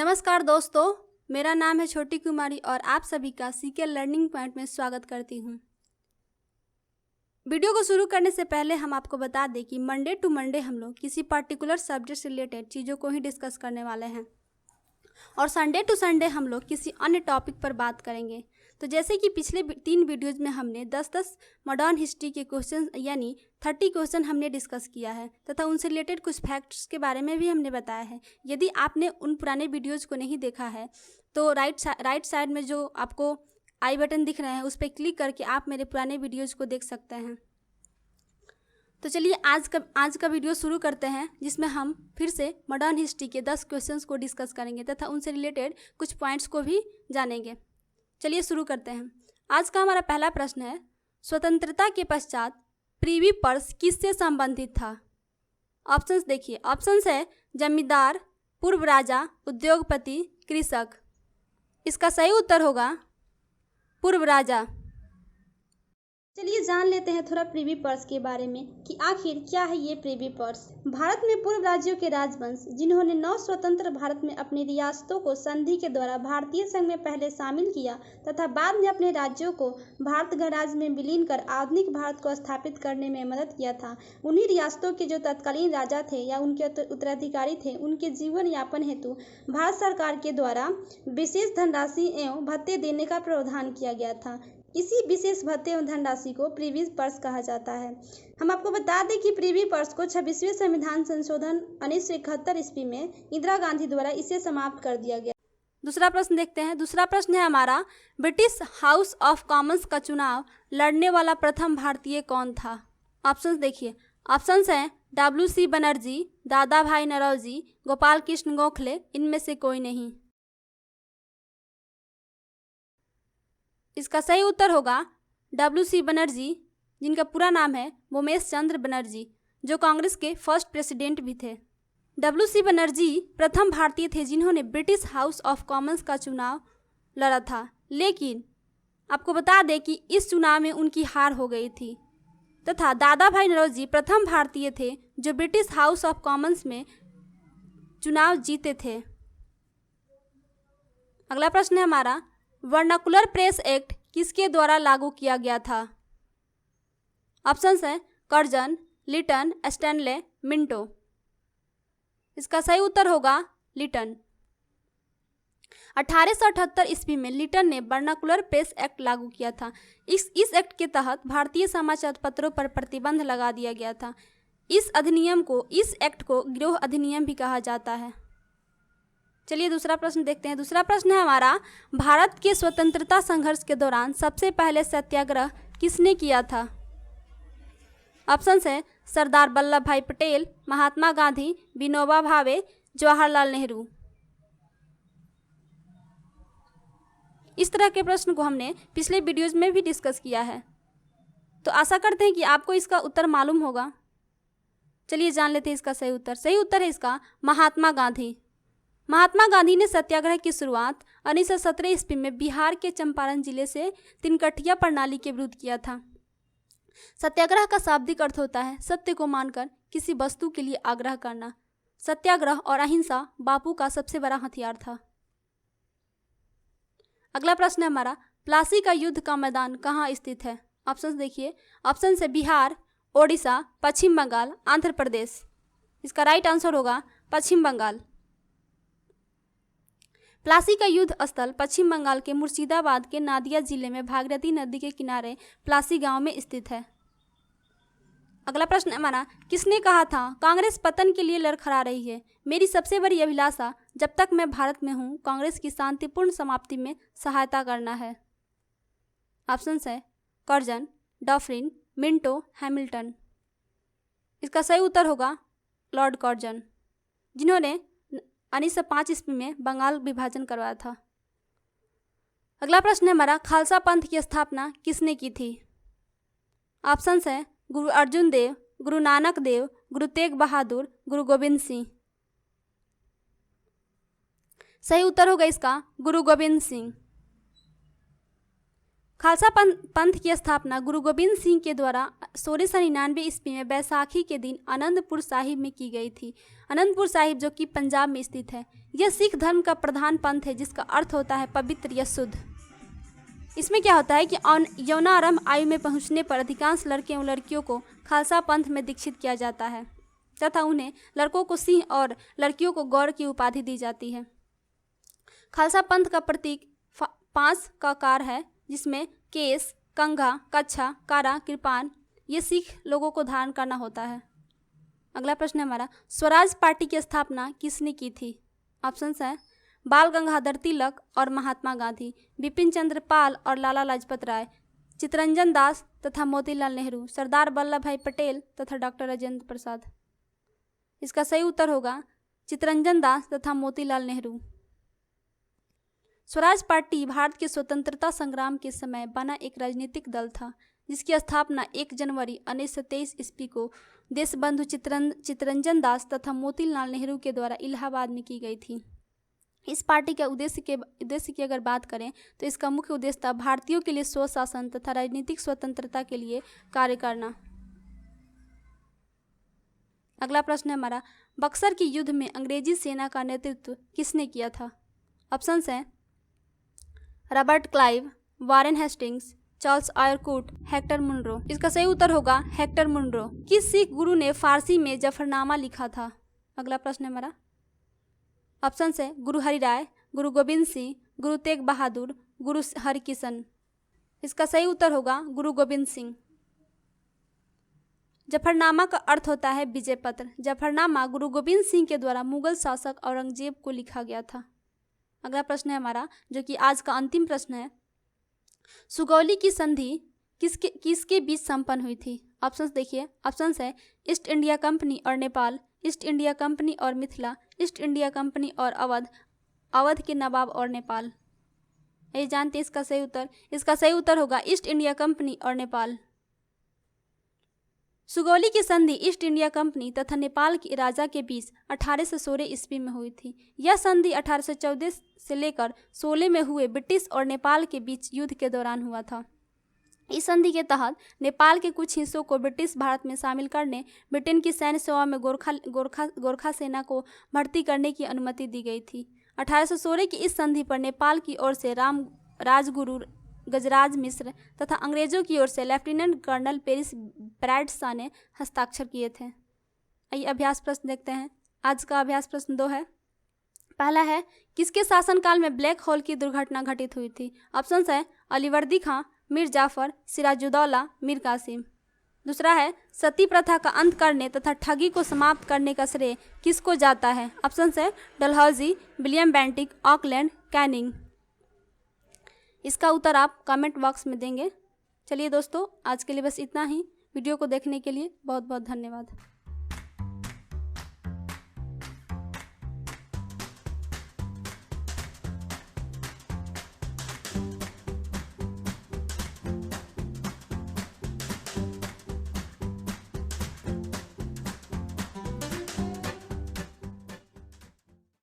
नमस्कार दोस्तों, मेरा नाम है छोटी कुमारी और आप सभी का सीके लर्निंग पॉइंट में स्वागत करती हूँ। वीडियो को शुरू करने से पहले हम आपको बता दें कि मंडे टू मंडे हम लोग किसी पर्टिकुलर सब्जेक्ट से रिलेटेड चीज़ों को ही डिस्कस करने वाले हैं और संडे टू संडे हम लोग किसी अन्य टॉपिक पर बात करेंगे। तो जैसे कि पिछले 3 वीडियोज़ में हमने 10-10 मॉडर्न हिस्ट्री के क्वेश्चन यानी 30 क्वेश्चन हमने डिस्कस किया है तथा उनसे रिलेटेड कुछ फैक्ट्स के बारे में भी हमने बताया है। यदि आपने उन पुराने वीडियोज़ को नहीं देखा है तो राइट साइड में जो आपको आई बटन दिख रहे हैं उस पर क्लिक करके आप मेरे पुराने वीडियोज़ को देख सकते हैं। तो चलिए आज का वीडियो शुरू करते हैं, जिसमें हम फिर से मॉडर्न हिस्ट्री के 10 क्वेश्चंस को डिस्कस करेंगे तथा उनसे रिलेटेड कुछ पॉइंट्स को भी जानेंगे। चलिए शुरू करते हैं। आज का हमारा पहला प्रश्न है, स्वतंत्रता के पश्चात प्रिवी पर्स किससे संबंधित था? ऑप्शंस देखिए। ऑप्शंस है जमींदार, पूर्व राजा, उद्योगपति, कृषक। इसका सही उत्तर होगा पूर्व राजा। चलिए जान लेते हैं थोड़ा प्रिवी पर्स के बारे में कि आखिर क्या है ये प्रिवी पर्स। भारत में पूर्व राज्यों के राजवंश जिन्होंने नव स्वतंत्र भारत में अपनी रियासतों को संधि के द्वारा भारतीय संघ में पहले शामिल किया तथा बाद में अपने राज्यों को भारत गणराज्य में विलीन कर आधुनिक भारत को स्थापित करने में मदद किया था, उन्हीं रियासतों के जो तत्कालीन राजा थे या उनके उत्तराधिकारी थे, उनके जीवन यापन हेतु भारत सरकार के द्वारा विशेष धनराशि एवं भत्ते देने का प्रावधान किया गया था। इसी विशेष भत्ते एवं धनराशि को प्रिवी पर्स कहा जाता है। हम आपको बता दें कि प्रिवी पर्स को 26वें संविधान संशोधन 1971 ईस्वी में इंदिरा गांधी द्वारा इसे समाप्त कर दिया गया। दूसरा प्रश्न देखते हैं। दूसरा प्रश्न है हमारा, ब्रिटिश हाउस ऑफ कॉमन्स का चुनाव लड़ने वाला प्रथम भारतीय कौन था? ऑप्शंस देखिए। ऑप्शंस हैं WC बनर्जी, दादा भाई नौरोजी, गोपाल कृष्ण गोखले, इनमें से कोई नहीं। इसका सही उत्तर होगा WC बनर्जी, जिनका पूरा नाम है मोमेश चंद्र बनर्जी, जो कांग्रेस के फर्स्ट प्रेसिडेंट भी थे। WC बनर्जी प्रथम भारतीय थे जिन्होंने ब्रिटिश हाउस ऑफ कॉमन्स का चुनाव लड़ा था, लेकिन आपको बता दें कि इस चुनाव में उनकी हार हो गई थी तथा दादा भाई नौरोजी प्रथम भारतीय थे जो ब्रिटिश हाउस ऑफ कॉमन्स में चुनाव जीते थे। अगला प्रश्न है हमारा, वर्नाकुलर प्रेस एक्ट किसके द्वारा लागू किया गया था? ऑप्शंस हैं कर्जन, लिटन, स्टैनले, मिंटो। इसका सही उत्तर होगा लिटन। 1878 ईस्वी में लिटन ने वर्नाकुलर प्रेस एक्ट लागू किया था। इस एक्ट के तहत भारतीय समाचार पत्रों पर प्रतिबंध लगा दिया गया था। इस एक्ट को गिरोह अधिनियम भी कहा जाता है। चलिए दूसरा प्रश्न देखते हैं। दूसरा प्रश्न है हमारा, भारत के स्वतंत्रता संघर्ष के दौरान सबसे पहले सत्याग्रह किसने किया था? ऑप्शंस है सरदार वल्लभ भाई पटेल, महात्मा गांधी, विनोबा भावे, जवाहरलाल नेहरू। इस तरह के प्रश्न को हमने पिछले वीडियोज में भी डिस्कस किया है, तो आशा करते हैं कि आपको इसका उत्तर मालूम होगा। चलिए जान लेते हैं इसका सही उत्तर। सही उत्तर है इसका महात्मा गांधी। महात्मा गांधी ने सत्याग्रह की शुरुआत 1917 ईस्वी में बिहार के चंपारण जिले से तिनकठिया प्रणाली के विरुद्ध किया था। सत्याग्रह का शाब्दिक अर्थ होता है सत्य को मानकर किसी वस्तु के लिए आग्रह करना। सत्याग्रह और अहिंसा बापू का सबसे बड़ा हथियार था। अगला प्रश्न है हमारा, प्लासी का युद्ध का मैदान कहाँ स्थित है? ऑप्शन देखिए। ऑप्शन है बिहार, ओडिशा, पश्चिम बंगाल, आंध्र प्रदेश। इसका राइट आंसर होगा पश्चिम बंगाल। प्लासी का युद्ध स्थल पश्चिम बंगाल के मुर्शिदाबाद के नादिया जिले में भागीरथी नदी के किनारे प्लासी गांव में स्थित है। अगला प्रश्न हमारा, किसने कहा था कांग्रेस पतन के लिए लड़खड़ा रही है? मेरी सबसे बड़ी अभिलाषा जब तक मैं भारत में हूं कांग्रेस की शांतिपूर्ण समाप्ति में सहायता करना है। ऑप्शंस है कर्जन, डॉफ्रिन, मिंटो, हैमिल्टन। इसका सही उत्तर होगा लॉर्ड कर्जन, जिन्होंने 1905 ईस्वी में बंगाल विभाजन करवाया था। अगला प्रश्न है हमारा, खालसा पंथ की स्थापना किसने की थी? ऑप्शंस है गुरु अर्जुन देव, गुरु नानक देव, गुरु तेग बहादुर, गुरु गोविंद सिंह। सही उत्तर होगा इसका गुरु गोविंद सिंह। खालसा पंथ की स्थापना गुरु गोबिंद सिंह के द्वारा 1699 ईस्वी में बैसाखी के दिन आनंदपुर साहिब में की गई थी। आनंदपुर साहिब जो कि पंजाब में स्थित है, यह सिख धर्म का प्रधान पंथ है जिसका अर्थ होता है पवित्र या शुद्ध। इसमें क्या होता है कि यौनारंभ आयु में पहुंचने पर अधिकांश लड़के एवं लड़कियों को खालसा पंथ में दीक्षित किया जाता है तथा उन्हें लड़कों को सिंह और लड़कियों को गौर की उपाधि दी जाती है। खालसा पंथ का प्रतीक 5 का आकार है जिसमें केस, कंघा, कच्छा, कारा, कृपान ये सिख लोगों को धारण करना होता है। अगला प्रश्न है हमारा, स्वराज पार्टी की स्थापना किसने की थी? ऑप्शंस है बाल गंगाधर तिलक और महात्मा गांधी, बिपिन चंद्र पाल और लाला लाजपत राय, चित्तरंजन दास तथा मोतीलाल नेहरू, सरदार वल्लभ भाई पटेल तथा डॉक्टर राजेंद्र प्रसाद। इसका सही उत्तर होगा चित्तरंजन दास तथा मोतीलाल नेहरू। स्वराज पार्टी भारत के स्वतंत्रता संग्राम के समय बना एक राजनीतिक दल था जिसकी स्थापना 1 जनवरी 1923 ईस्वी को देशबंधु चित्तरंजन दास तथा मोतीलाल नेहरू के द्वारा इलाहाबाद में की गई थी। इस पार्टी के उद्देश्य की अगर बात करें तो इसका मुख्य उद्देश्य था भारतीयों के लिए स्वशासन तथा राजनीतिक स्वतंत्रता के लिए कार्य करना। अगला प्रश्न है हमारा, बक्सर के युद्ध में अंग्रेजी सेना का नेतृत्व किसने किया था? ऑप्शंस हैं Robert Clive, Warren Hastings, Charles Eyre Coote, Hector Munro. इसका सही उत्तर होगा हेक्टर मुनरो। किस सिख गुरु ने फारसी में जफरनामा लिखा था? अगला प्रश्न है हमारा, ऑप्शंस है गुरु हरिराय, गुरु गोबिंद सिंह, गुरु तेग बहादुर, गुरु हरिकिशन। इसका सही उत्तर होगा गुरु गोबिंद सिंह। जफरनामा का अर्थ होता है विजय पत्र। जफरनामा गुरु गोबिंद सिंह के द्वारा मुगल शासक औरंगजेब को लिखा गया था। अगला प्रश्न है हमारा जो कि आज का अंतिम प्रश्न है, सुगौली की संधि किसके बीच संपन्न हुई थी? ऑप्शंस देखिए, ऑप्शंस है ईस्ट इंडिया कंपनी और नेपाल, ईस्ट इंडिया कंपनी और मिथिला, ईस्ट इंडिया कंपनी और अवध, अवध के नवाब और नेपाल। ये जानते हैं इसका सही उत्तर? इसका सही उत्तर होगा ईस्ट इंडिया कंपनी और नेपाल। सुगौली की संधि ईस्ट इंडिया कंपनी तथा नेपाल के राजा के बीच 1816 ईस्वी में हुई थी। यह संधि 1814 से लेकर 16 में हुए ब्रिटिश और नेपाल के बीच युद्ध के दौरान हुआ था। इस संधि के तहत नेपाल के कुछ हिस्सों को ब्रिटिश भारत में शामिल करने, ब्रिटेन की सैन्य सेवा में गोरखा सेना को भर्ती करने की अनुमति दी गई थी। 1816 की इस संधि पर नेपाल की ओर से राजगुरु गजराज मिश्र तथा अंग्रेजों की ओर से लेफ्टिनेंट कर्नल पेरिस ब्रैडशॉ ने हस्ताक्षर किए थे। आइए अभ्यास प्रश्न देखते हैं। आज का अभ्यास प्रश्न 2 है। पहला है, किसके शासनकाल में ब्लैक होल की दुर्घटना घटित हुई थी? ऑप्शंस है अलीवर्दी खां, मीर जाफर, सिराजुद्दौला, मीर कासिम। दूसरा है, सती प्रथा का अंत करने तथा ठगी को समाप्त करने का श्रेय किसको जाता है? ऑप्शंस है Dalhousie, William Bentinck, Auckland, Canning. इसका उत्तर आप कमेंट बॉक्स में देंगे। चलिए दोस्तों, आज के लिए बस इतना ही। वीडियो को देखने के लिए बहुत बहुत धन्यवाद।